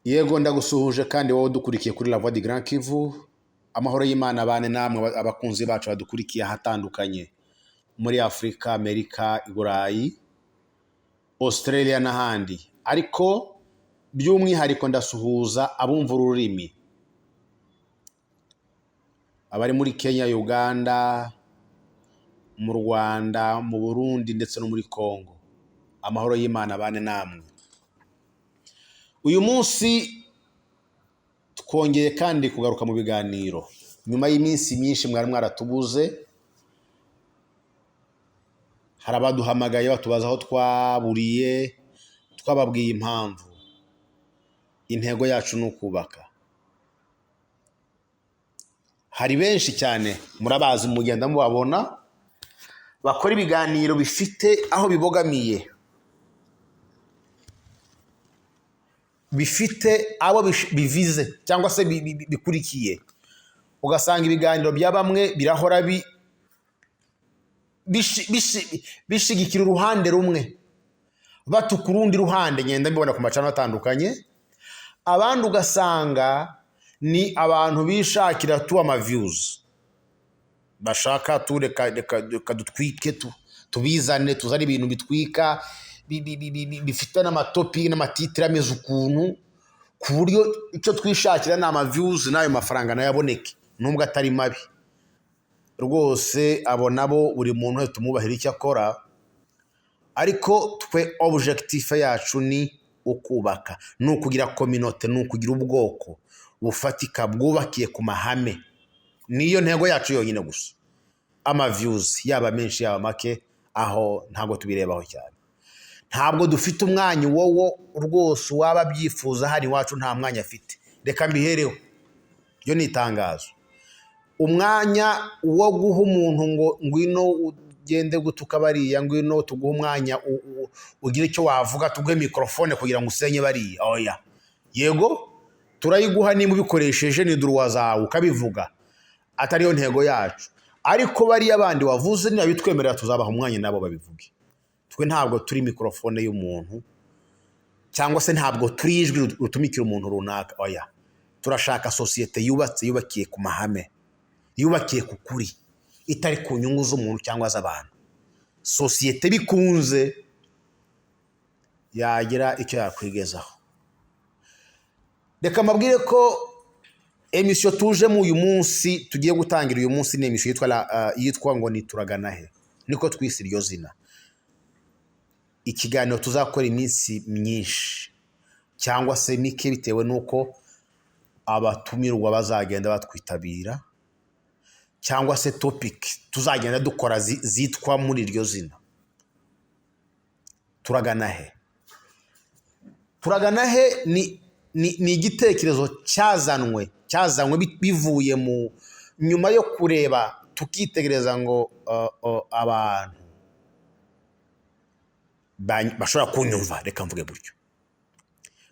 Yego ndagusuhuje kandi wowe dukurikiye kuri La Voix du Grand Kivu. Amahoro y'Imana bane namwe abakunzi bacu badukurikiye ahatandukanye muri Afrika, Amerika, Burayi, Australia n'ahandi. Ariko by'umwihariko ndasuhuza abumva ururimi. Abari muri Kenya, Uganda, mu Rwanda, mu Burundi ndetse no muri Congo. Amahoro y'Imana bane namwe. Uyu munsi twongeye kandi kugaruka mu biganiro nyuma y'iminsi myinshi mwari mwaratubuze. Hari abaduhamagaye batubaza aho twaburiye, twababwiye impamvu. Intego yacu ni ukubaka. Hari benshi cyane murabazi mugenda mubabona bakora ibiganiro bifite aho bibogamiye, bifite abo bivize cyangwa se bikurikiye. Ugasanga ibiganiro bya bamwe birahora bishigikira uruhande rumwe, batuka urundi ruhande. Ngenda mbibona ku macano atandukanye. Abandi ugasanga ni abantu bishakira ama views, bashaka tureka dutwike tubizane, tuzari ibintu bitwika bifite n'amatopi n'amatitire ameze ukuntu, ku buryo icyo twishakira ni ama views n'ayo mafaranga nayaboneke nubwo atari mabi rwose. Abo nabo buri muntu wese tumubahira icyo akora, ariko twe objectif yacu ni ukubaka, ni ukugira communauté, ni ukugira ubwoko bufatika bwubakiye ku mahame. Niyo ntego yacu yonyine gusa. Ama views yaba menshi yaba make aho ntabwo tubirebaho cyane. Ntabwo dufite umwanya wowo rwose waba byifuza hari wacu, nta mwanya afite. Reka mbihereho, byo ni itangazo. Umwanya wo guha umuntu ngo ngwino ugende gutuka bariya, ngwino tuguha umwanya ugira icyo wavuga, tuguhe mikrofone kugira ngo usenye bariya, oya. Yego turayiguha niba ubikoresheje, ni droit zawe ukabivuga, atariyo ntego yacu. Ariko bariya bandi wavuze nibitwemerera tuzabaha umwanya nabo babivuge. Twe ntabwo turi mikrofone y'umuntu, cyangwa se ntabwo turi ijwi rutumikira umuntu runaka, oya. Turashaka societe yubatse, yubakiye ku mahame, yubakiye ku kuri, itari ku nyungu z'umuntu cyangwa z'abantu. Societe bikunze yagira icyo yakwigezaho. Reka mbabwire ko emission tujemo uyu munsi, tugiye gutangira uyu munsi, ni emission yitwa ngo ni Turagana he, niko twise iryo zina. Ikiganiro tuzakora iminsi myinshi cyangwa se mike bitewe nuko abatumirwa bazagenda batwitabira, cyangwa se topic tuzagenda dukora zitwa muri iryo zina. Turagana he. Turagana he ni igitekerezo cyazanwe bivuye mu nyuma yo kureba tukitegereza ngo abantu bashobora kunyumva, reka mvuge buryo,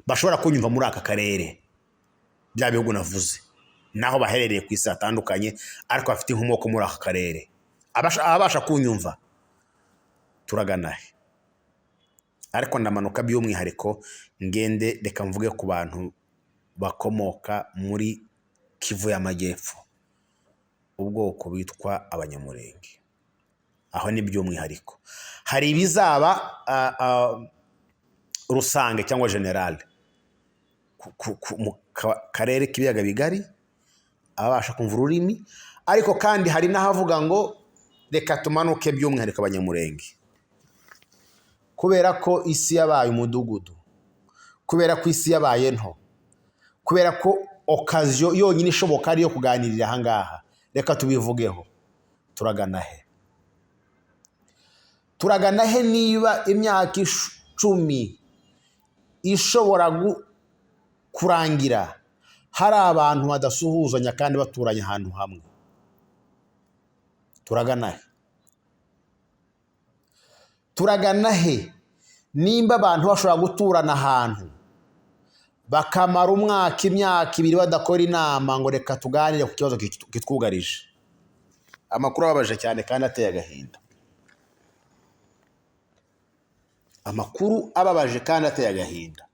bashobora kunyumva muri aka karere, bya bihugu navuze, naho baherereye ku isi hatandukanye, ariko bafite inkomoko muri aka karere, abasha kunyumva. Turagana he. Ariko ndamanuka by'umwihariko ngende, reka mvuge ku bantu bakomoka muri Kivu y'Amajyepfo, ubwoko bitwa Abanyamurenge. Aho ni by'umwihariko. Hari ibizaba rusange cyangwa general mu karere k'ibiyaga bigari, abasha kumva ururimi. Ariko kandi hari n'ahavuga ngo reka tumanuke by'umwihariko Abanyamurenge, kubera ko isi yabaye umudugudu, kubera ko isi yabaye nto, kubera ko occasion yonyine ishoboka ari yo kuganirira aha ngaha. Reka tubivugeho. Turagana he. Turagana he niba imyaka 10 ishobora kurangira hari abantu badasuhuzanya kandi baturanye ahantu hamwe. Turagana he. Turagana he nimba abantu bashobora guturana ahantu bakamara umwaka, imyaka 2 badakora inama ngo reka tuganire ku kibazo kitwugarije. Amakuru ababaje cyane kandi ateye agahinda. Amakuru ababaje kandi ateye agahinda.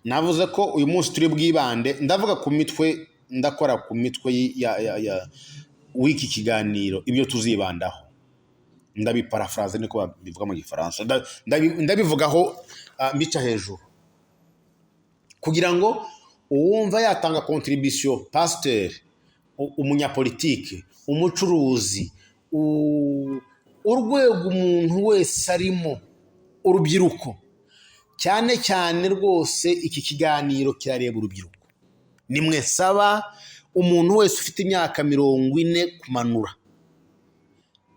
navuze ko uyu munsi turi bwibande ndavuga ku mitwe ndakora ku mitwe ya wiki kiganiro ibyo tuzibandaho ndabiparaphrase niko bivuga mu gifaransa ndabivugaho mbica hejuru kugira ngo uwumva yatanga contribution pasteur umunyapolitike umucuruzi urwego umuntu wese arimo urubyiruko cyane cyane rwose iki kiganiro kirareba urubyiruko nimwe saba umuntu wese ufite imyaka 40 kumanura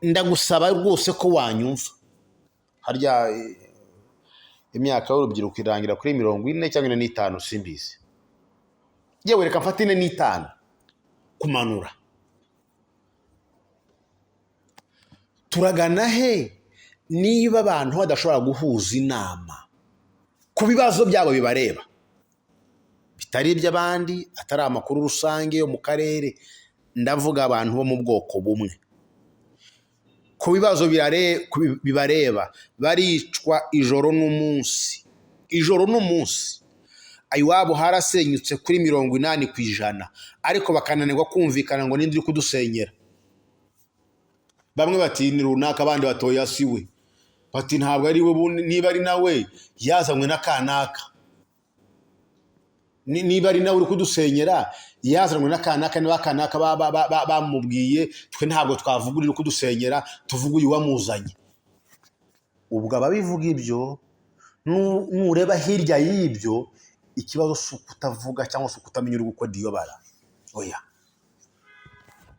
ndagusaba rwose ko wanyumva harya imyaka y'urubyiruko irangira kuri 40 cyangwa 45 simbizi yewe reka mfate 45 kumanura turagana he niba abantu badashobora guhuza inama ku bibazo byabo bibareba bitari iby'abandi atari amakuru rusange yo mu karere ndavuga abantu bo mu bwoko bumwe ku bibazo bibareba baricwa ijoro n'umunsi iwabo harasenyutse kuri 80% ariko bakananirwa kumvikana ngo nindi uri kudusenyera bamwe bati ni runaka abandi batoya siwe bati ntabwo ari we niba ari nawe yazanywe n'akanaka niba ari nawe uri kudusenyera yazanywe n'akanaka niba kanaka bamubwiye twe ntabwo twavuga uri kudusenyera tuvuga uyu wamuzanye ubwo ababivuga ibyo nureba hirya y'ibyo ikibazo kutavuga cyangwa se kutamenya uri gukora iyo bara oya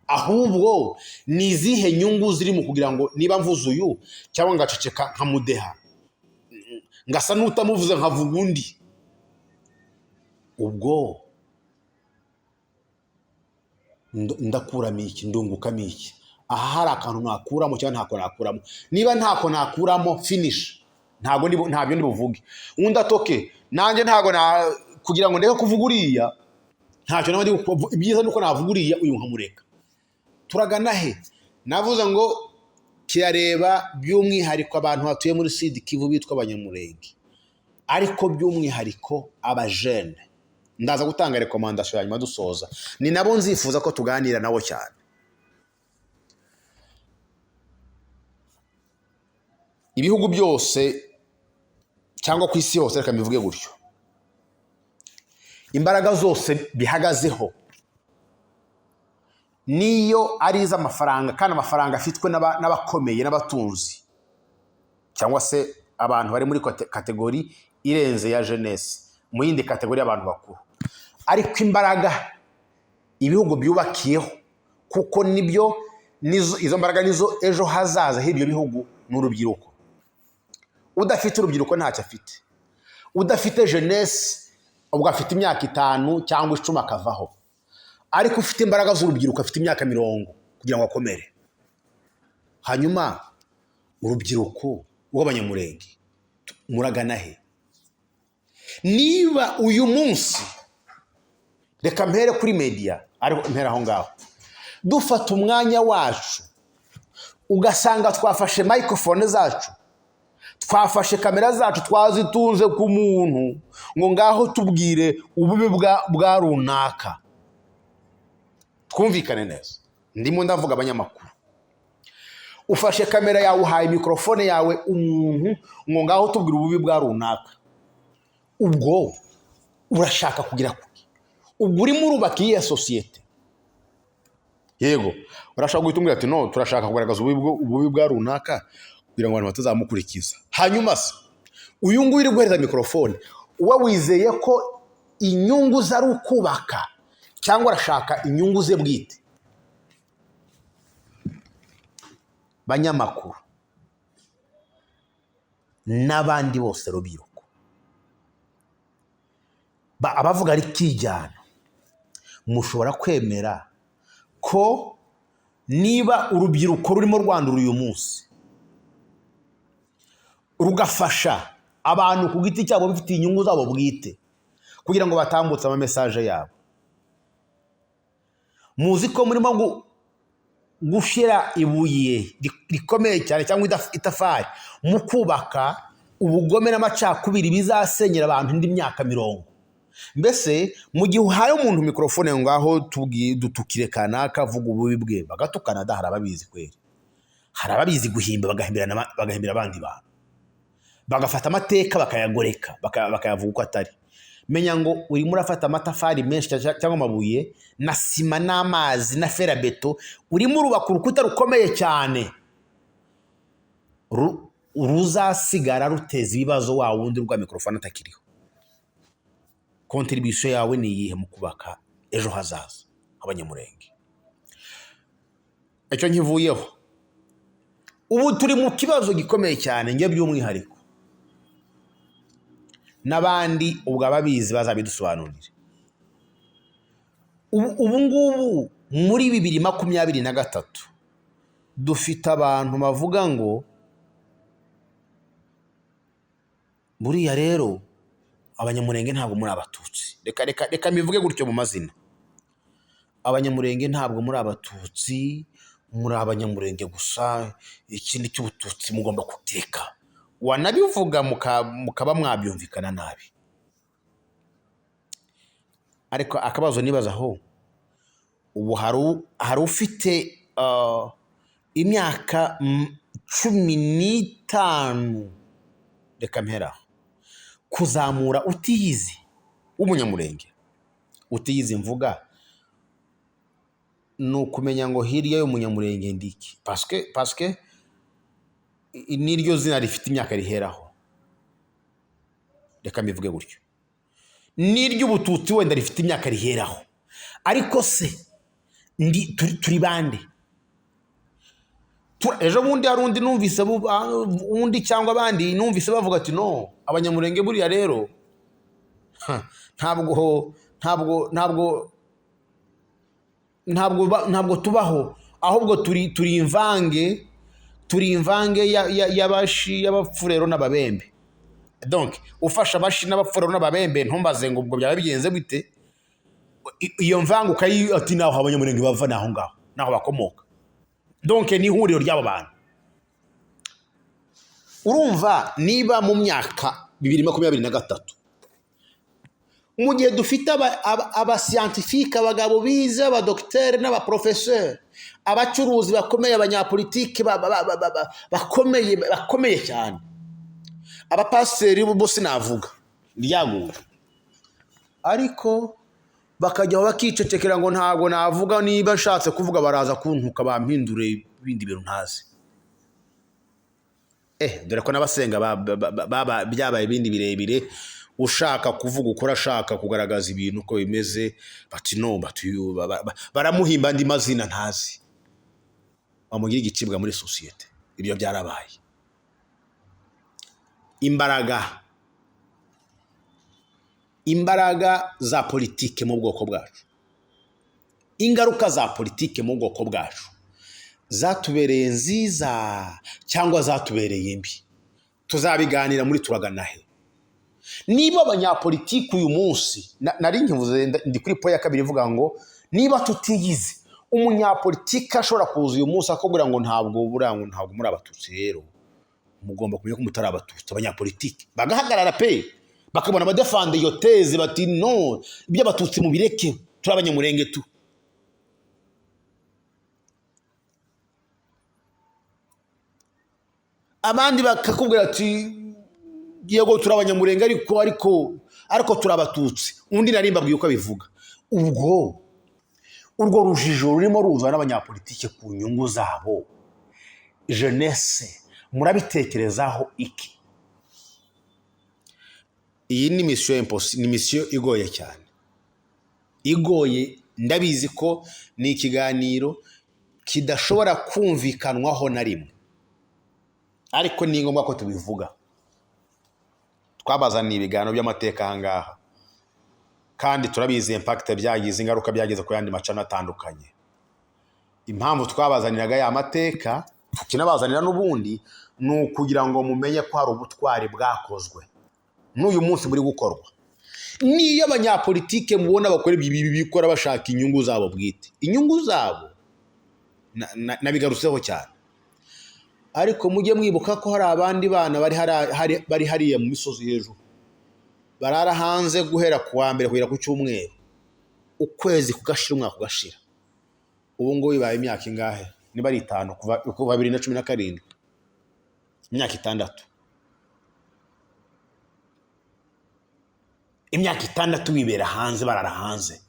ahubwo ni izihe nyungu ziri mu kugira ngo niba mvuze uyu cyangwa ngaceceka nkamudeha ngasa n'utamuvuze nkavuga undi ubwo ndakuramo iki ndungukamo iki aha hari akantu nakuramo cyangwa ntako nakuramo niba ntako nakuramo finish ntabyo ndi buvuge undi atoke nanjye ntago kugira ngo ndeke kuvuga uriya ntacyo nabandi ibyiza nuko navuga uriya uyu nkamureka turagana he navuze ngo kirareba by'umwihariko abantu batuye muri Sud Kivu bitwa abanyamurenge ariko by'umwihariko abajene ndaza gutanga recommandation yanyuma dusoza ni nabo nzifuza ko tuganira nabo cyane ibihugu byose cyangwa ku isi yose reka mbivuge gutyo imbaraga zose bihagazeho niyo ari iz'amafaranga kandi amafaranga afitwe n'abakomeye n'abatunzi cyangwa se abantu bari muri kategori irenze ya jeunesse mu yindi kategori y'abantu bakuru ariko imbaraga ibihugu byubakiyeho kuko nibyo izo mbaraga nizo ejo hazaza h'ibyo bihugu n'urubyiruko udafite urubyiruko ntacyo afite udafite jeunesse ubwo afite imyaka 5 cyangwa 10 akavaho ariko ufite imbaraga z'urubyiruko afite imyaka 40 kugira ngo akomere hanyuma urubyiruko rw'abanyamurenge muragana he niba uyu munsi reka mpere kuri media ariko mpera aho ngaho dufata umwanya wacu ugasanga twafashe microphone zacu twafashe kamera zacu twazitunze ku muntu ngo ngaho tubwire ububi bwa runaka twumvikane neza ndimo ndavuga abanyamakuru ufashe kamera yawe uhaye microphone yawe umuntu ngo ngaho tubwire ububi bwa runaka ubwo urashaka kugira kuki ubwo urimo urubaka iyi societe yego urashaka guhita ati no turashaka kugaragaza ububi bwa runaka kugira ngo abantu batazamukurikiza hanyuma se uyu nguyu uri guhereza microphone uba wizeye ko inyungu zari ukubaka cyangwa arashaka inyungu ze bwite banyamakuru n'abandi bose rubyiruko abavuga ari kijyana mushobora kwemera ko niba urubyiruko rurimo rwandura uyu munsi rugafasha abantu ku giti cyabo bifite inyungu zabo bwite kugira ngo batambutse ama message yabo muzi ko murimo gushira ibuye rikomeye cyane cyangwa itafari mu kubaka ubugome n'amacakubiri bizasenyera abantu indi myaka 40 mbese mu gihe uhaye umuntu mikrofone ngaho dutukire kanaka avuga ububi bwe bagatukana da harababizi kweri harababizi guhimba bagahimbira abandi bantu bagafata amateka bakayagoreka bakayavuga uko atari menya ngo urimo urafata amatafari menshi cyangwa amabuye na sima n'amazi na ferabeto urimo urubaka urukuta rukomeye cyane ruzasigara ruteza ibibazo wa wundi rwa mikrofone atakiriho. Contribution yawe ni iyihe mu kubaka ejo hazaza abanyamurenge? Icyo nkivuyeho ubu turi mu kibazo gikomeye cyane nge by'umwihariko n'abandi ubwo ababizi bazabidusobanurira. Ubu ngubu muri 2023 dufite abantu bavuga ngo buriya rero abanyamurenge ntabwo muri abatutsi. Reka mivuge gutyo mu mazina. Abanyamurenge ntabwo muri abatutsi, muri abanyamurenge gusa, ikindi cy'ubututsi mugomba kuteka. Wanabivuga mukaba mwabyumvikana nabi. Ariko akabazo nibaza aho ubu hari ufite imyaka 15 reka mpera kuzamura utiyizi w'umunyamurenge utiyizi mvuga no kumenya ngo hirya y'umunyamurenge ndiki parce que niryo zina rifite imyaka riheraho. Reka mivuge gutyo niryo ubututsi wenda rifite imyaka riheraho, ariko se turi bande? Ejo bundi hari undi numvise undi cyangwa abandi numvise bavuga ati no abanyamurenge buriya rero ntabwo tubaho, ahubwo turi imvange y'abapfurero n'ababembe. Donc ufasha abashi n'abapfurero n'ababembe ntumbaze ngo ubwo byaba bigenze bite. Iyo mvange ati naho abanyamurenge bava naho ngaho naho bakomoka. Donc ni ihuriro ry'abo bantu. Urumva niba mu myaka 2023 mu gihe dufite aba scientifique abagabo bize abadokiteri n'abaprofesseur abacuruzi bakomeye abanyapolitike bakomeye cyane abapasiteri bose navuga ryaguye, ariko bakajya bakicecekera ngo ntago navuga niba nshatse kuvuga baraza kuntuka bampindure ibindi bintu ntazi. Dore ko n'abasenga byabaye ibindi birebire ushaka kuvuga ukora ashaka kugaragaza ibintu uko bimeze bati no baramuhimba andi mazina ntazi bamugira igicibwa muri societe. Ibyo byarabaye. Imbaraga za politike mu bwoko bwacu, ingaruka za politike mu bwoko bwacu zatubereye nziza cyangwa zatubereye mbi, tuzabiganira muri Turagana he. Niba abanyapolitike uyu munsi nari nkivuze ndi kuri po ya kabiri ivuga ngo niba tutiyize umunyapolitike ashobora kuza uyu munsi akubwira ngo ntabwo muri abatutsi, rero mugomba kumenya ko mutari abatutsi. Abanyapolitike bagahagarara pe bakabona abadefande iyo teze bati no iby'abatutsi mu bireke turi abanyamurenge tu. Abandi bakakubwira ati yego turi abanyamurenge ariko turi abatutsi. Undi narimbabwiye uko bivuga. Urwo rujijo rurimo ruza n'abanyapolitike ku nyungu zabo. Jeunesse murabitekerezaho iki? Iyi ni mission igoye cyane, igoye. Ndabizi ko ni ikiganiro kidashobora kumvikanwaho na rimwe, ariko ni ngombwa ko tubivuga. Twabazaniye ibiganiro by'amateka ahangaha kandi turabizi impact byagize, ingaruka byagize ku yandi macana atandukanye. Impamvu twabazaniraga ya mateka tukinabazanira n'ubundi ni ukugira ngo mumenye ko hari ubutwari bwakozwe n'uyu munsi buri gukorwa. Niyo abanyapolitike mubona bakora ibi bikora bashaka inyungu zabo bwite, inyungu zabo nabigarutseho cyane, ariko mujye mwibuka ko hari abandi bana bari hariya mu misozi hejuru barara hanze guhera ku wa mbere kugera ku cyumweru, ukwezi kugashira umwaka ugashira. Ubu ngubu bibaye imyaka ingahe? Niba ari 5 kuva 2017, imyaka 6. Imyaka 6 wibera hanze, barara hanze,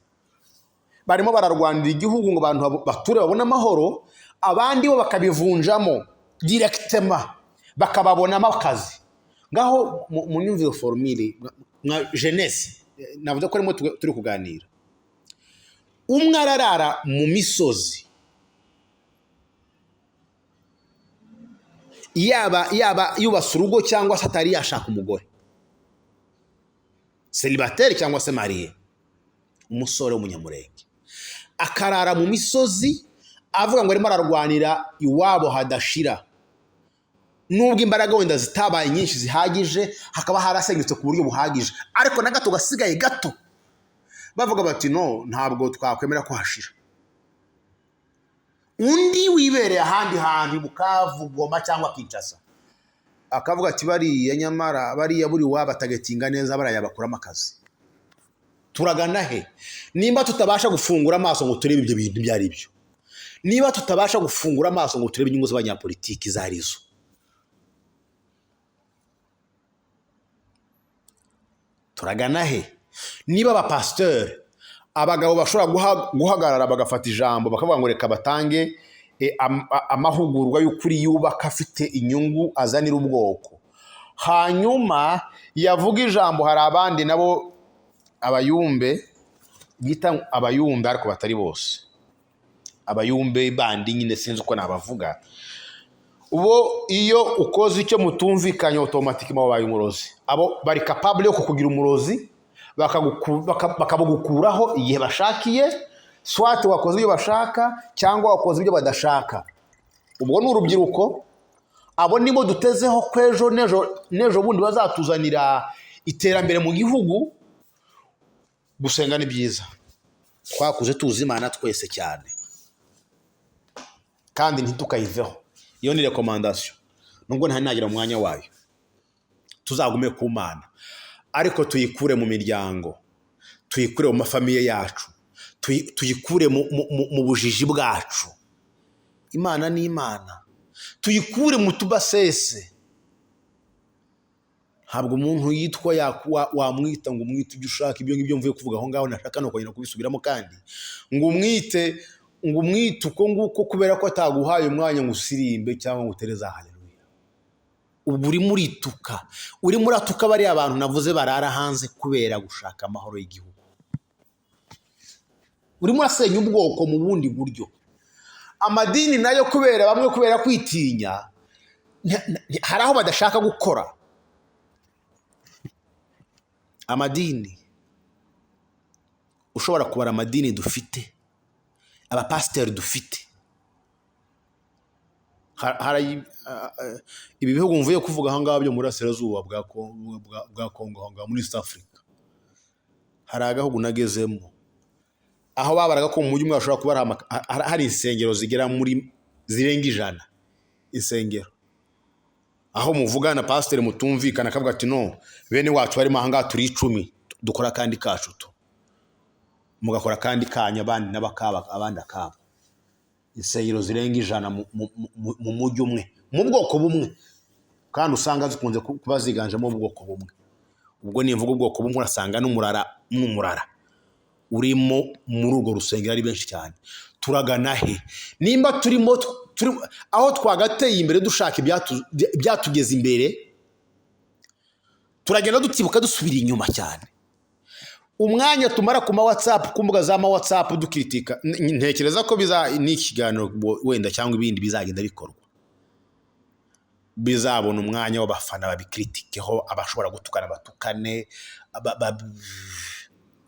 barimo bararwanira igihugu ngo abantu bature babona amahoro, abandi bo bakabivunjamo directement bakababonamo akazi. Ngaho mu nyumviro formule nka jeunesse navuze ko arimo turi kuganira. Umwe ararara mu misozi, yaba yubasa urugo cyangwa se atari yashaka umugore, célibataire cyangwa se marié, umusore w'umunyamurenge akarara mu misozi avuga ngo arimo ararwanira iwabo hadashira, nubwo imbaraga wenda zitabaye nyinshi zihagije, hakaba harasenyutse ku buryo buhagije, ariko na gato gasigaye gato bavuga bati no, ntabwo twakwemera ko hashira. Undi wibereye ahandi hantu Bukavu, Goma cyangwa Kinshasa akavuga ati bariya nyamara bariya buri waba tagetinga neza, baraya bakuramo akazi. Turagana he? Nimba tutabasha gufungura amaso ngo turebe ibyo bintu byari byo, niba tutabasha gufungura amaso ngo turebe inyungu z'abanyapolitiki zarizo, turagana he? Niba abapasteur, abagabo bashobora guhagarara bagafata ijambo bakavuga ngo reka batange amahugurwa y'ukuri yubaka afite inyungu azanira ubwoko, hanyuma yavuga ijambo, hari abandi nabo abayumbe bita abayumbe ariko batari bose, abayumbe bandi nyine sinzi uko nabavuga, ubo iyo ukoze icyo mutumvikanye automatically wabaye umurozi. Abo bari capable yo kukugira umurozi, bakabugukuraho igihe bashakiye, swat wakoze ibyo bashaka cyangwa wakoze ibyo badashaka. Ubwo ni urubyiruko, abo nibo dutezeho kwejo nejo bundi bazatuzanira iterambere mu gihugu. Gusenga ni byiza, twakuze tuzi Imana twese cyane kandi ntitukayiveho, iyo ni recommandation, nubwo ntanagira umwanya wayo. Tuzagume ku Mana, ariko tuyikure mu miryango, tuyikure mu mafamiye yacu, tuyikure mu bujiji bwacu. Imana ni Imana, tuyikure mu tubasese. Ntabwo umuntu yitwa wamwita ngo umwite ibyo ushaka, ibyo ngibyo mvuye kuvuga aho ngaho nashaka no kongera kubisubiramo, kandi ngo umwite uko nguko kubera ko ataguhaye umwanya ngo usirimbe cyangwa ngo utereza haleluya. Ubu urimo uratuka bari abantu navuze barara hanze kubera gushaka amahoro y'igihugu. Urimo urasenya ubwoko mu bundi buryo. Amadini nayo bamwe kubera kwitinya, hari aho badashaka gukora. Amadini, ushobora kubara amadini dufite, abapasiteri dufite, ibi bihugu mvuye kuvuga aho ngaho byo muri Burasirazuba bwa Kongo, aho ngaho muri East Africa, hari agahugu nagezemo aho babaraga ko mu mujyi umwe bashobora kuba hari insengero zirenga 100 insengero, aho muvugana pasiteri mutumvikana akavuga ati no, bene wacu barimo aha ngaha turi 10 dukora kandi kacu tu, mugakora kandi kanya abandi n'abakaba abandi akaba. Insengero zirenga 100 mu mujyi umwe, mu bwoko bumwe, kandi usanga zikunze kuba ziganjemo ubwoko bumwe. Ubwo nimvuga ubwoko bumwe urasanga n'umurara urimo muri urwo rusengero ari benshi cyane. Turagana he? Nimba turimo aho twagateye imbere dushaka ibyatugeza imbere, turagenda dutibuka dusubira inyuma cyane. Umwanya tumara ku WhatsApp, ku mbuga za WhatsApp dukritika, ntekereza ko n'ikiganiro wenda cyangwa ibindi bizagenda bikorwa, bizabona umwanya w'abafana babikritikeho, abashobora gutukana batukane,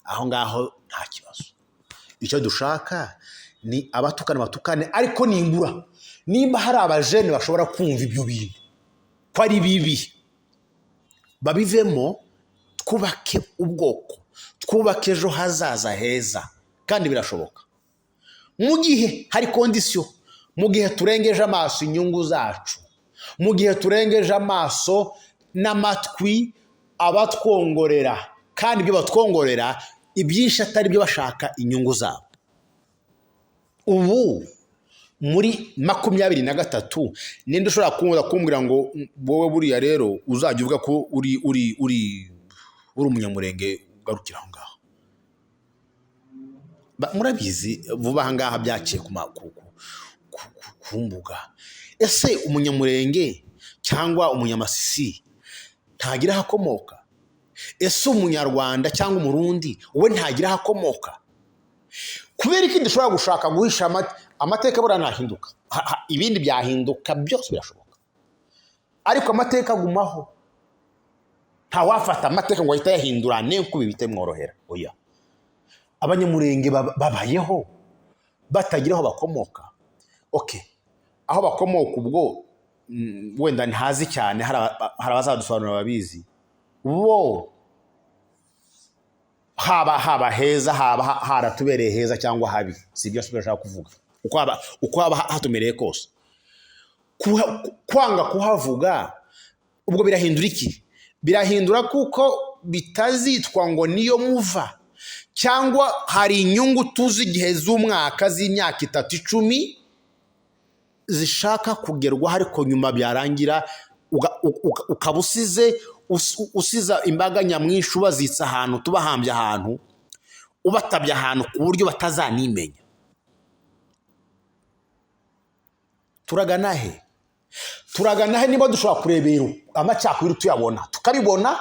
aho ngaho nta kibazo. Icyo dushaka ni abatukana batukane, ariko nimba hari abajene bashobora kumva ibyo bintu ko ari bibi, babivemo, twubake ubwoko, twubake ejo hazaza heza, kandi birashoboka. Mu gihe hari condition, mu gihe turengeje amaso inyungu zacu, mu gihe turengeje amaso n'amatwi abatwongorera kandi ibyo batwongorera ibyinshi atari byo bashaka inyungu zabo. Ubu muri 23 ninde ushobora kumbwira ngo wowe buriya rero uzajya uvuga ko uri umunyamurenge ugarukira aho ngaho? Murabizi vuba aha ngaha byaciye ku mbuga. Ese umunyamurenge cyangwa umunyamasisi ntagira hakomoka? Ese umunyarwanda cyangwa umurundi we ntagira hakomoka? Kubera iki dushobora gushaka guhisha amateka bura nahinduka? Ibindi byahinduka byose birashoboka, ariko amateka agumaho. Nta wafata amateka ngo ahita yahindurane uko bibite mworohera. Oya, abanyamurenge babayeho batagira aho bakomoka. Okay, aho bakomoka ubwo wenda ntazi cyane, hari abazadusobanurira babizi. Wo haba heza, haba haratubereye heza cyangwa habi, si byo nshaka kuvuga. Uko haba hatumereye kose, kwanga kuhavuga ubwo birahindura iki? Birahindura kuko bitazitwa ngo niyo muva, cyangwa hari inyungu tuzi igihe z'umwaka z'imyaka 3-10 zishaka kugerwa, ariko nyuma byarangira ukaba usiza imbaga nyamwinshi ubazitsa ahantu, tubahambye ahantu, ubatabye ahantu ku buryo batazanimenya. Turagana he? Turagana he niba dushobora kurebera amacakubiri tuyabona, tukabibona,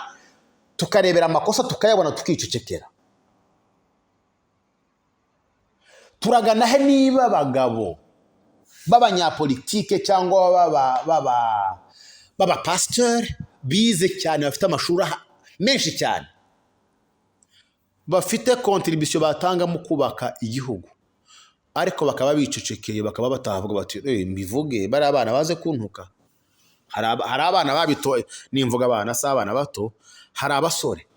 tukarebera amakosa tukayabona, tukicecekera? Turagana he niba abagabo b'abanyapolitike cyangwa baba pastor bize cyane, bafite amashuri menshi cyane, bafite contribution batanga mu kubaka igihugu, ariko bakaba bicecekeye, bakaba batavuga bati mbivuge bari abana baze kuntuka? Hari abana babitoye, nimvuga abana si abana bato, hari abasore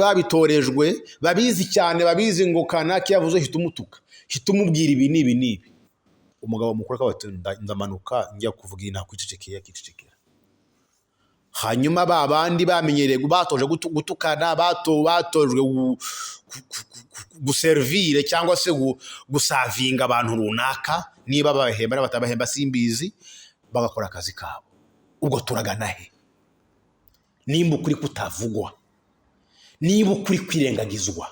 babitorejwe, babizi cyane, babizi ngo kanaki yavuze hita umutuka, hita umubwira ibi n'ibi. Umugabo mukuru akaba ndamanuka njya kuvuga ina kwicecekeye, akicecekera. Hanyuma babandi bamenyereye batoje gutukana, batojwe guservire cyangwa se gusavinga abantu runaka, niba babahemba batabahemba simbizi, bagakora akazi kabo. Ubwo turagana he? Nimba ukuri kutavugwa, niba ukuri kwirengagizwa,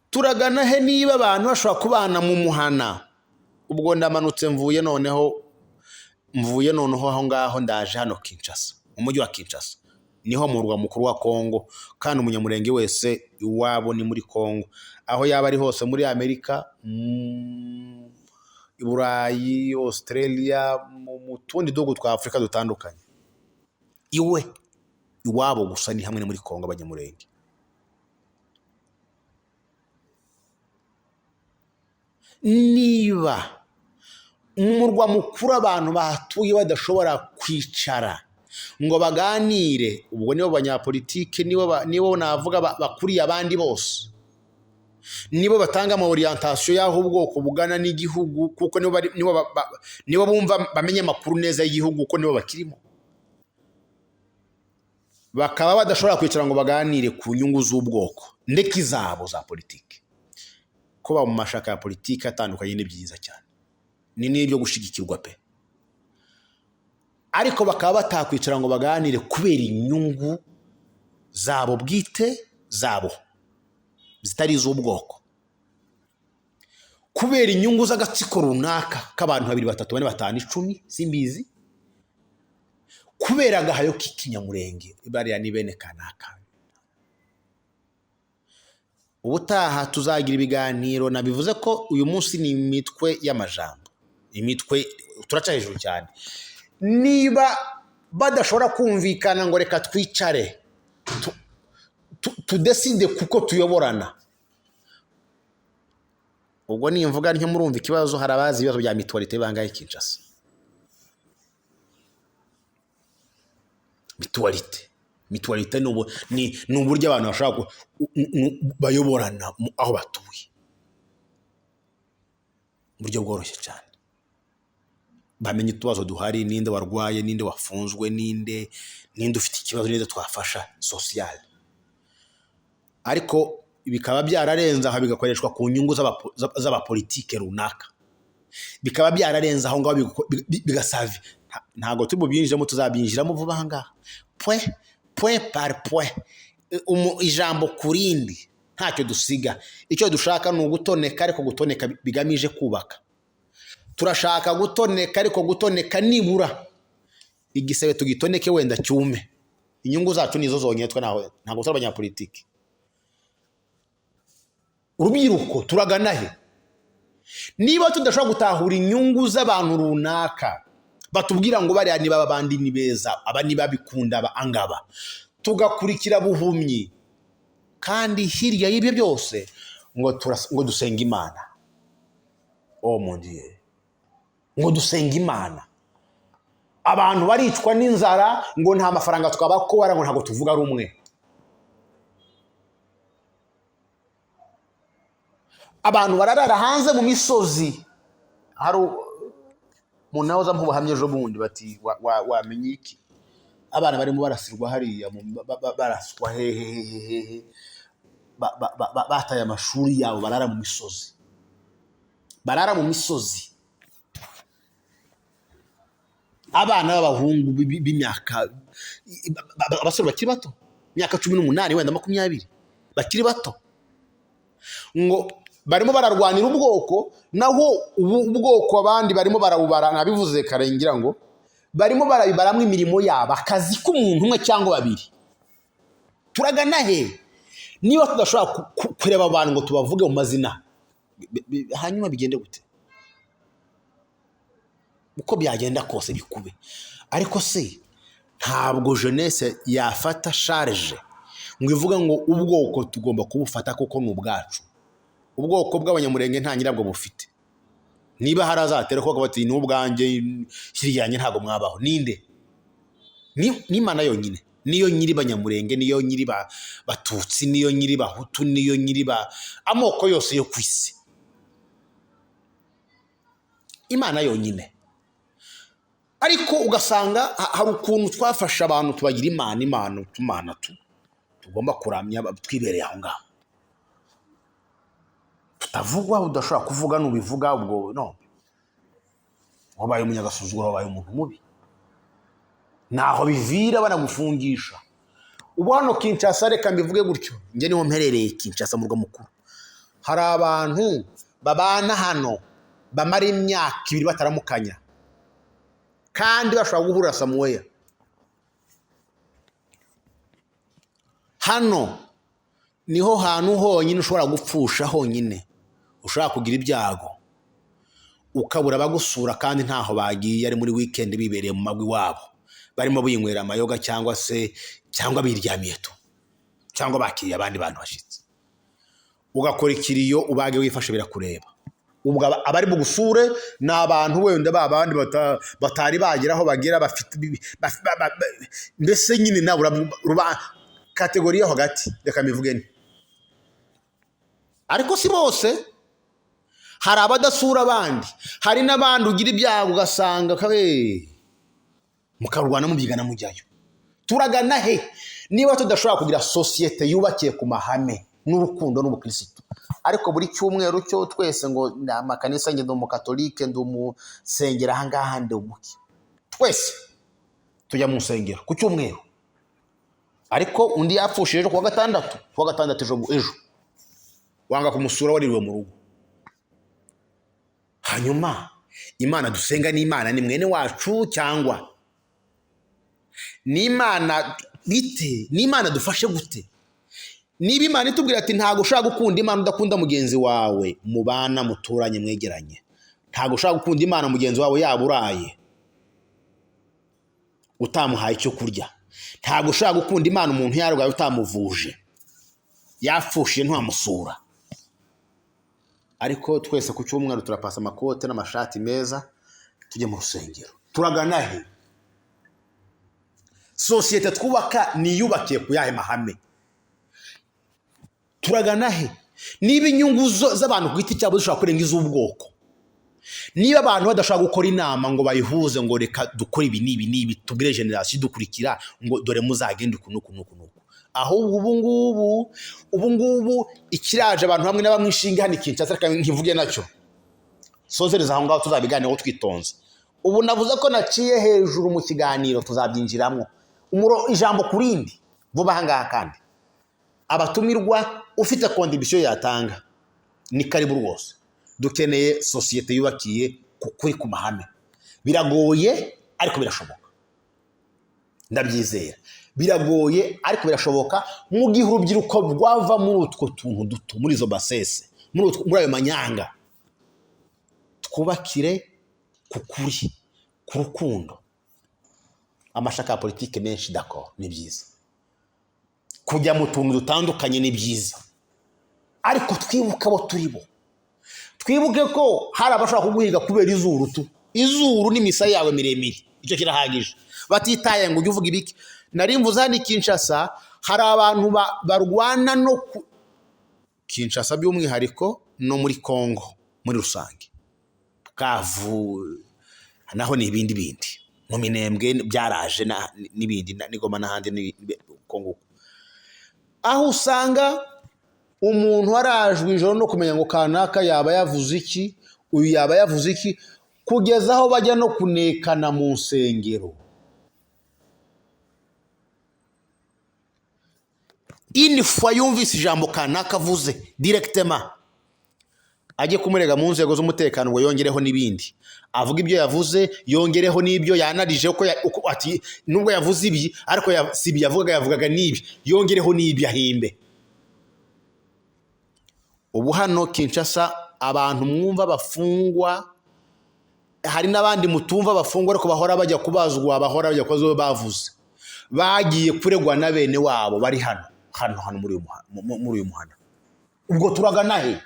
turagana he niba abantu bashobora kubana mu muhana? Ubwo ndamanutse mvuye noneho aho ngaho ndaje hano Kinshasa, umujyi wa Kinshasa niho murwa mukuru wa Kongo, kandi umunyamurenge wese iwabo ni muri Kongo, aho yaba ari hose, muri Amerika, i Burayi, Australia, mu tundi duhugu twa Afurika dutandukanye, iwabo gusa ni hamwe muri Kongo abanyamurenge. Niba umurwa mukuru abantu bahatuye badashobora kwicara ngo baganire, ubwo nibo banyapolitike, nibo navuga bakuriye abandi bose, nibo batanga ama orientation y'aho ubwoko bugana n'igihugu, kuko nibo bumva bamenye amakuru neza y'igihugu, kuko nibo bakirimo, bakaba badashobora kwicara ngo baganire ku nyungu z'ubwoko ndetse izabo za politike. Kuba mu mashaka ya politike atandukanye ni byiza cyane, ni n'ibyo gushigikirwa pe, ariko bakaba batakwicara ngo baganire kubera inyungu zabo bwite, zabo zitari iz'ubwoko, kubera inyungu z'agatsiko runaka k'abantu 2, 3, 4, 5, 10 simbizi, kubera agahayo k'ikinyamurenge bariya ni bene kanaka. Ubutaha tuzagira ibiganiro, nabivuze ko uyu munsi ni imitwe y'amajambo, imitwe turaca hejuru cyane. Niba badashobora kumvikana ngo reka twicare tudeside kuko tuyoborana, ubwo nimvuga ntyo murumva ikibazo. Hari abazi ibibazo bya mutualité bangaye Kinshasa. Mutualité ni uburyo abantu bashaka bayoborana aho batuye, uburyo bworoshye cyane. bamenye utubazo duhari, ninde warwaye, ninde wafunzwe, ninde ufite ikibazo, ninde twafasha social. Ariko bikaba byararenze aho bigakoreshwa ku nyungu z'abapolitike runaka, bikaba byararenze aho ngaho bigasavi. Ntago tububyinjiramo, tuzabyinjiramo vuba aha ngaha, point par point, ijambo kurindi, ntacyo dusiga. Icyo dushaka ni ugutoneka, ariko gutoneka bigamije kubaka. Turashaka gutoneka, ariko gutoneka nibura igisebe tugitoneke wenda cyume. Inyungu zacu nizo zonyine, twe ntago turi abanyapolitike. Rubyiruko turagana he? Niba tudashobora gutahura inyungu z'abantu runaka, batubwira ngo bariya niba abandi ni beza, aba niba bikunda aba angaba, tugakurikira buhumyi, kandi hirya y'ibyo byose ngo dusenga Imana. Oh mon Dieu, ngo dusenga Imana. Abantu baricwa n'inzara ngo nta mafaranga twabakora, ngo ntago tuvuga rumwe. Abantu bararara hanze mu misozi. Hari umuntu nawe uza mubuhamye ejo bundi, bati wamenye iki? Abana barimo barasirwa hariya, baraswa hehehehe, bataye amashuri yabo, barara mu misozi. Barara mu misozi. Abana b'abahungu b'imyaka, abasore bakiri bato, imyaka 18 wenda 20, bakiri bato, ngo barimo bararwanira ubwoko, naho ubwoko abandi barimo barabubara. Nabivuze karengira ngo barimo barabibaramwe imirimo yabo, akazi k'umuntu umwe cyangwa babiri. Turagana he? Niba tudashobora kureba abantu ngo tubavuge mu mazina, hanyuma bigende gute? Uko byagenda kose bikube. Ariko se ntabwo jeunesse yafata charge ngo ivuga ngo ubwoko tugomba kubufata kuko ni ubwacu. Ubwoko bw'abanyamurenge nta nyirabwo bufite. Niba harazatera ko bati ni ubwanjye, kiriyanye ntago mwabaho. Ninde? Ni Imana yonyine. Niyo nyiri banyamurenge, niyo nyiri batutsi, niyo nyiri bahutu, niyo nyiri amoko yose yo kwisi. Imana yonyine. Ariko ugasanga hari ukuntu twafasha abantu tubagira Imana tugomba kuramya, twibereye aho ngaho. Tutavugwa, udashobora kuvuga nubivuga, ubwo no, wabaye umunyagasuzuguro, wabaye umuntu mubi, naho bivira banagufungisha. Ubu hano Kinshasa, reka mbivuge gutyo, njye niho mperereye Kinshasa, murwa mukuru. Hari abantu babana hano bamara imyaka 2 bataramukanya, kandi bashobora guhura Samuel. Hano niho hantu honyine ushobora gupfusha, honyine ushobora kugira ibyago, ukabura bagusura kandi ntaho bagiye, ari muri weekend bibereye mu magwi wabo, barimo binywera amayoga cyangwa biryamiye tu, cyangwa bakiriye abandi bantu bashitse. Ugakora ikiriyo, ubage wifashe birakureba. Ubwo abari bugusure n'abantu wenda babandi batari bageraho bagera, bafite mbese nyine nabura kategori yo hagati, reka mivuge ni. Ariko si bose, hari abadasura abandi, hari n'abandi ugira ibyago ugasanga mukarwana mubyigana mujyayo. Turagana he? Niba tudashobora kugira societe yubakiye ku mahame n'urukundo n'ubukristo. Ariko buri cyumweru cyo twese ngo amakanisa ngende mu katolike, ndo mu sengera hangaha, ndi umuki, twese tujya mu sengero ku cyumweru. Ariko undi yapfushije kuwa gatandatu ejo wanga kumusura, waririwe mu rugo. Hanyuma Imana dusenga ni Imana, ni mwene wacu cyangwa ni Imana bite? Ni Imana dufashe gute? Niba Imana itubwira ati ntago ushaka gukunda Imana udakunda mugenzi wawe, mubana muturanye mwegeranye, ntago ushaka gukunda Imana mugenzi wawe yaburaye utamuhaye icyo kurya, ntago ushaka gukunda Imana umuntu yarwaye utamuvuje, yapfushije ntamusura. Ariko twese ku cyumweru turapasa amakote n'amashati meza, tujye mu rusengero. Turagana he? Societe twubaka niyubakiye ku yahe mahame? Turagana he? Niba inyungu z'abantu ku giti cyabo zishobora kurenga iz'ubwoko, niba abantu badashaka gukora inama ngo bayihuze ngo reka dukore ibi nibi tubwire generation dukurikira ngo dore muzagenda kunuku aho ubu ngubu ikiraje abantu hamwe n'abamwishinga hano Kinshasa reka nkivuge nacyo sozereza aho ngaho tuzabiganiraho twitonze. Ubu navuze ko naciye hejuru mu kiganiro tuzabyinjiramo ijambo kurindi vuba hangaha kandi abatumirwa ufite contribution yatanga ni karibu rwose. Dukeneye societe yubakiye kuri ku mahame. Biragoye ariko birashoboka, ndabyizera. Biragoye ariko birashoboka mu gihe urubyiruko rwava muri utwo tuntu duto, muri izo basese, muri ayo manyanga. Twubakire ku kuri, ku rukundo. Amashaka ya politike menshi d'accord ni byiza, kujya mu tuntu dutandukanye ni byiza, ariko twibuke abo turibo. Twibuke ko hari abashaka kuguhiga kubera izuru n'imisaya yawe miremire, icyo kirahagije. Batitaye ngo ujye uvuga ibiki. Nari mvuze hano Kinshasa hari abantu barwana no Kinshasa by'umwihariko no muri Kongo muri rusange, Bukavu naho ni ibindi mu Minembwe byaraje n'ibindi n'Igoma n'ahandi Kongo, aho usanga umuntu warajwe ijoro no kumenya ngo kanaka yaba yavuze iki, uyu yaba yavuze iki, kugeza aho bajya no kunekana mu nsengero. Inifwa yumvise ijambo kanaka avuze directement ajye kumurega mu nzego z'umutekano ngo yongereho n'ibindi, avuga ibyo yavuze yongereho n'ibyo yanarije ko ati nubwo yavuze ibi ariko sibi yavugaga n'ibi, yongereho n'ibi ahimbe. Ubu hano Kinshasa abantu mwumva bafungwa, hari n'abandi mutumva bafungwa ariko bahora bajya kubazwa, bahora bajya kwazo bavuze, bagiye kuregwa na bene wabo bari hano muri uyu muhanda. Ubwo turagana he?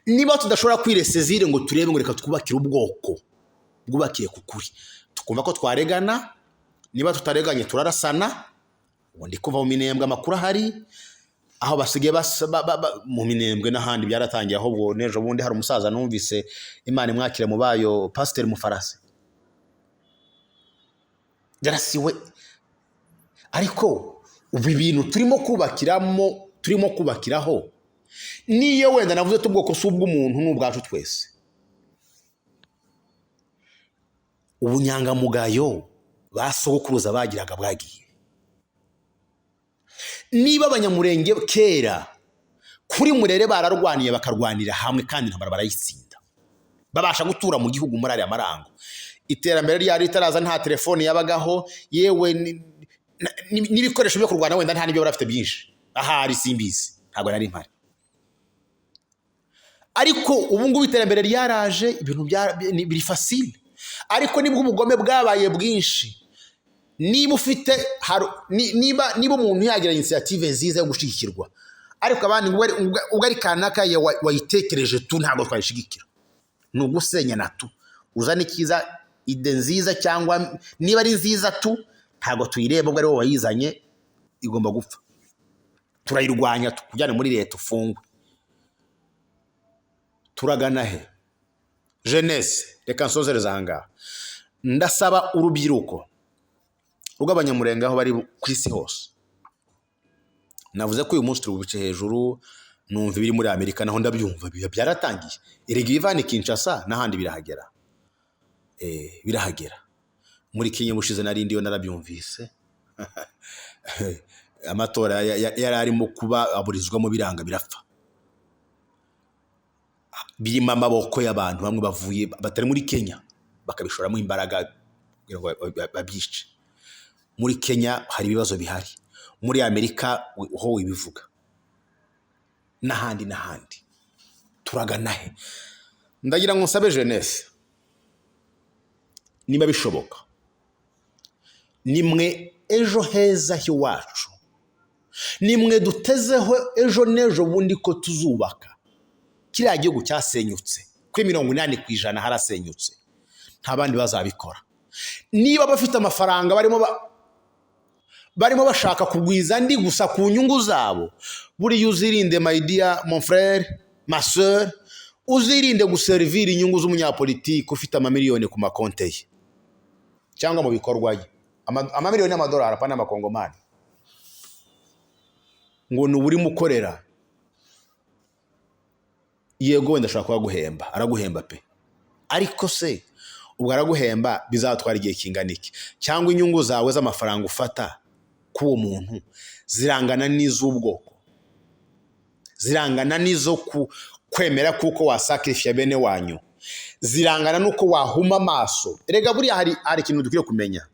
Niba tudashobora kwiresezire ngo turebe ngo reka twubakire ubwoko bwubakiye ku kuri, tukumva ko twaregana, niba tutareganye turarasana. Ubu ndi kuva mu Minembwe amakuru ahari, aho basigaye mu Minembwe n'ahandi byaratangiye. Ahubwo nejo bundi hari umusaza numvise Imana imwakire mu bayo Pasteur Mufarasi yarasiwe. Ariko ubu ibintu turimo kubakiraho niyo wenda navuze tubwoko s'ubw'umuntu n'ubwacu twese. Ubunyangamugayo basogokuruza bagiraga bwagiye. Niba abanyamurenge kera kuri Murere bararwaniye bakarwanira hamwe kandi intambara barayitsinda, babasha gutura mu gihugu muri ariya marango. Iterambere ryari ritaraza, nta telefone yabagaho, yewe n'ibikoresho byo kurwana wenda nta nibyo barafite byinshi, ahari simbizi, ntabwo nari mpari. Ariko ubu ngubu iterambere ryaraje, ibintu biri facile. Ariko nibwo ubugome bwabaye bwinshi. Niba ufite niba umuntu yagira initiative nziza yo gushikirwa, ariko abandi ubwo ari kanaka wayitekereje tu ntabwo twayishigikira, nugusenya natu uzana ikiza ide nziza, cyangwa niba ari nziza tu ntabwo tuyireba, ubwo ari wowe wayizanye igomba gupfa. Turayirwanya tukujyane muri leta ufungwe. Turagana he? Jeunesse, reka nsozereza ahangaha. Ndasaba urubyiruko rw'abanyamurenge aho bari ku isi hose. Navuze ko uyu munsi turi bubice hejuru, numva biri muri Amerika naho ndabyumva byaratangiye. Erega ivani Kinshasa n'ahandi birahagera. Birahagera. Muri Kenya bushize narindiyo narabyumvise. Amatora yari arimo kuba aburizwamo biranga birapfa. Birimo amaboko y'abantu bamwe bavuye batari muri Kenya bakabishoramo imbaraga kugira ngo babyice. Muri Kenya hari ibibazo bihari, muri Amerika ho ibivuga, n'ahandi. Turagana he? Ndagira ngo nsabe jeunesse, niba bishoboka, nimwe ejo heza hiwacu, nimwe dutezeho ejo nejo bundi ko tuzubaka. Kiriya gihugu cyasenyutse kuri 80% harasenyutse, nta bandi bazabikora. Niba bafite amafaranga barimo bashaka kugwiza ndi gusa ku nyungu zabo, buri yuzirinde my dear mon frère ma sœur, uzirinde guservira inyungu z'umunyapolitiki ufite amamiliyoni ku makonte ye cyangwa mu bikorwa ye, amamiliyoni y'amadolari apana amakongomani, ngo ni uri mukorera. Yego wenda ashaka kuguhemba, araguhemba pe, ariko se ubwo araguhemba bizatwara igihe kingana iki? Cyangwa inyungu zawe z'amafaranga ufata k'uwo muntu zirangana n'iz'ubwoko, zirangana n'izo kwemera kuko wasacrifice bene wanyu, zirangana nuko wahuma amaso. Erega buriya hari ikintu dukwiye kumenya,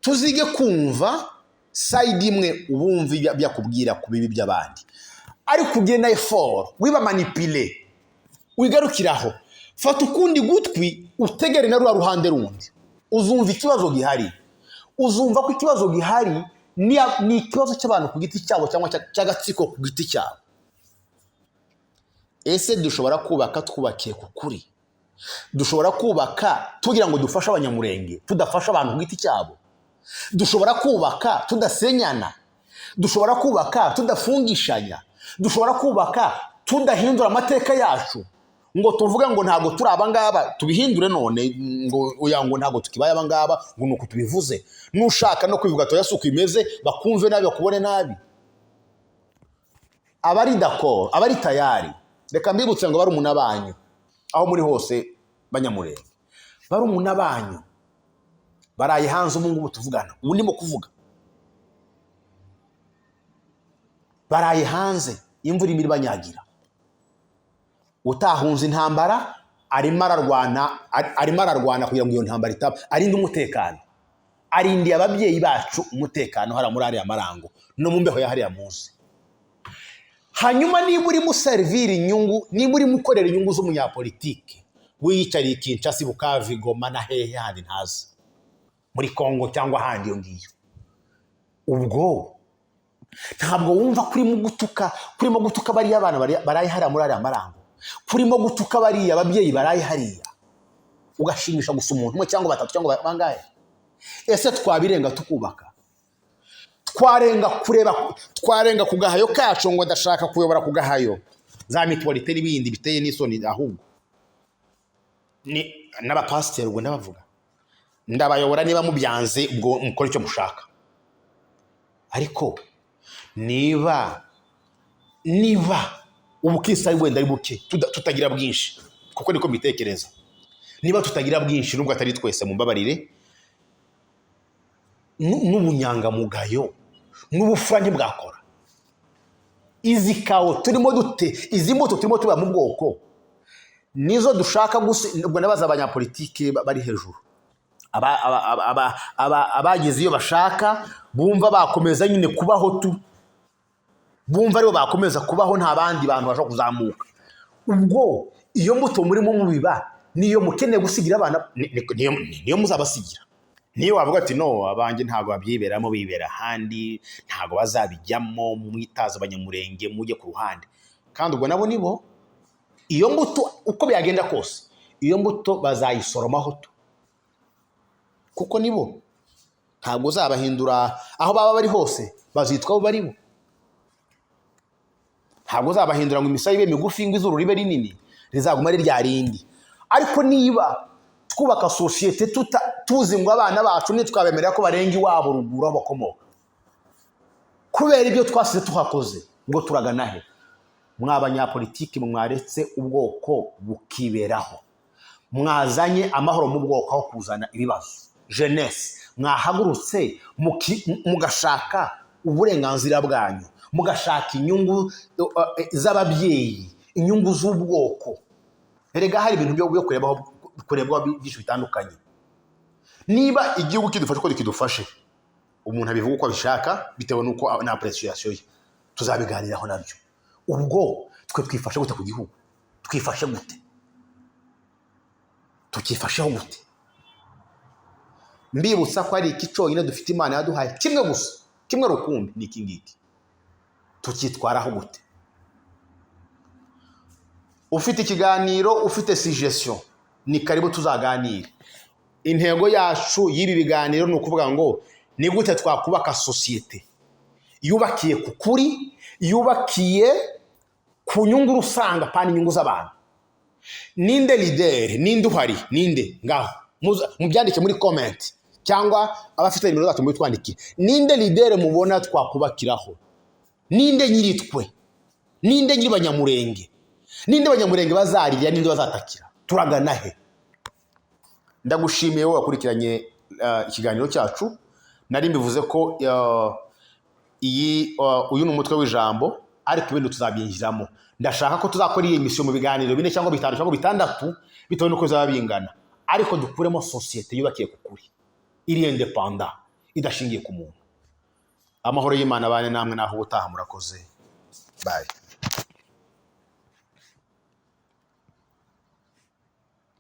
tuzige kumva side imwe ubumva byakubwira ku bibi by'abandi, ariko ugenda effort wiba manipule wigarukiraho. Fata ukundi gutwi utegere na ruhande rundi, uzumva ikibazo gihari, uzumva ko ikibazo gihari ni ikibazo cy'abantu ku giti cyabo cyangwa cy'agatsiko ku giti cyabo. Ese dushobora kubaka twubakiye ku kuri? Dushobora kubaka tugira ngo dufashe abanyamurenge tudafasha abantu ku giti cyabo? Dushobora kubaka tudasenyana? Dushobora kubaka tudafungishanya? Dushobora kubaka tudahindura amateka yacu ngo tuvuga ngo ntago turi abangaba tubihindure none ngo ntago tukibaye abangaba ngo nuko tubivuze? Nushaka no kwivuga to yasuku imeze bakumve nabi bakubone nabi. Abari d'accord, abari tayari, reka mbibutse ngo bari umunabanyu aho muri hose banyamurenge, bari umunabanyu baraye hanze umungu tuvugana ubu ndimo kuvuga, baraye hanze imvura imiri banyagira, utahunze intambara arimo ararwana kugira ngo iyo ntambara itaba, arinde umutekano, arindiye ababyeyi bacu umutekano hara muri ari amarango no mu mbeho ya hariya munsi. Hanyuma niba uri muservira inyungu, niba uri mukorera inyungu z'umunyapolitike wiyicariye Kinshasa, Bukavu, Goma na hehe handi ntazi, muri Kongo cyangwa handi yo ngiyo, ubwo ntabwo wumva kurimo gutuka bariya abana baraye hariya muri ari amarango, kurimo gutuka bariya ababyeyi baraye hariya, ugashimisha gusa umuntu umwe cyangwa batatu cyangwa bangahe? Ese twabirenga tukubaka? Twarenga ku gahayo kacu ngo ndashaka kuyobora ku gahayo za mituwalite n'ibindi biteye n'isoni, ahubwo ni n'abapasiteri ubwo ndabavuga, ndabayobora niba mubyanze ubwo mukora icyo mushaka. Ariko niba ubukisa wenda ari buke tutagira bwinshi, kuko niko mbitekereza, niba tutagira bwinshi nubwo atari twese mumbabarire, n'ubunyangamugayo n'ubufura ntibwakora. Izi kawo turimo dute, izi mbuto turimo tuba mu bwoko nizo dushaka gusa. Ubwo nabaza abanyapolitike bari hejuru, abagize iyo bashaka bumva bakomeza nyine kubaho bumva aribo bakomeza kubaho, nta bandi bantu bashaka kuzamuka. Ubwo iyo mbuto murimo mubiba niyo mukeneye gusigira abana, niyo muzabasigira. Niyo wavuga ati no abanjye ntago babyiberamo, bibera handi, ntago bazabijyamo, mwitaza abanyamurenge mujye ku ruhande. Kandi ubwo nabo nibo iyo mbuto uko byagenda kose, iyo mbuto bazayisoromaho kuko nibo ntago uzabahindura aho baba bari hose, bazitwa abo baribo. Ntago uzabahindura ngo imisaya ibe migufi ngo izuru ribe rinini, rizaguma ari rya rindi. Ariko niba twubaka societe tuzi ngo abana bacu nitwabemerera ko barenga iwabo ruguru aho bakomoka, kubera ibyo twasize tuhakoze, ngo turagana he? Mwabanyapolitiki mwaretse ubwoko bukiberaho, mwazanye amahoro mu bwoko aho kuzana ibibazo. Jeunesse mwahagurutse mugashaka uburenganzira bwanyu, mugashaka inyungu z'ababyeyi, inyungu z'ubwoko. Erega hari ibintu byo kurebwa byinshi bitandukanye. Niba igihugu kidufasha ko kidufashe, umuntu abivuga uko abishaka bitewe nuko na appreciation ye, tuzabiganiraho nabyo. Ubwo twe twifashe gute ku gihugu? Twifashe gute? Tukifasheho gute? Mbibutsa ko ari iki cyonyine dufite Imana yaduhaye, kimwe gusa, kimwe rukumbi, ni iki ngiki. Tukitwaraho gute? Ufite ikiganiro, ufite suggestion, ni karibu tuzaganire. Intego yacu y'ibi biganiro ni ukuvuga ngo ni gute twakubaka societe yubakiye ku kuri, yubakiye ku nyungu rusanga pani inyungu z'abantu. Ninde leader, ninde uhari, ninde ngaho mubyandike muri comment cyangwa abafite nimero zacu muri twandikire. Ninde leader mubona twakubakiraho? Ninde nyiritwe? Ninde nyiri banyamurenge? Ninde banyamurenge bazarira, ninde bazatakira? Turagana he? Ndagushimiye wowe wakurikiranye ikiganiro cyacu. Nari mbivuze ko uyu ni umutwe w'ijambo, ariko ibindi tuzabyinjiramo. Ndashaka ko tuzakora iyi misiyo mu biganiro 4 cyangwa 5 cyangwa 6 bitewe nuko zaba bingana, ariko dukuremo societe yubakiye ku kuri, iri independent, idashingiye ku muntu. Amahoro y'Imana bane namwe naho ubutaha murakoze. Bye.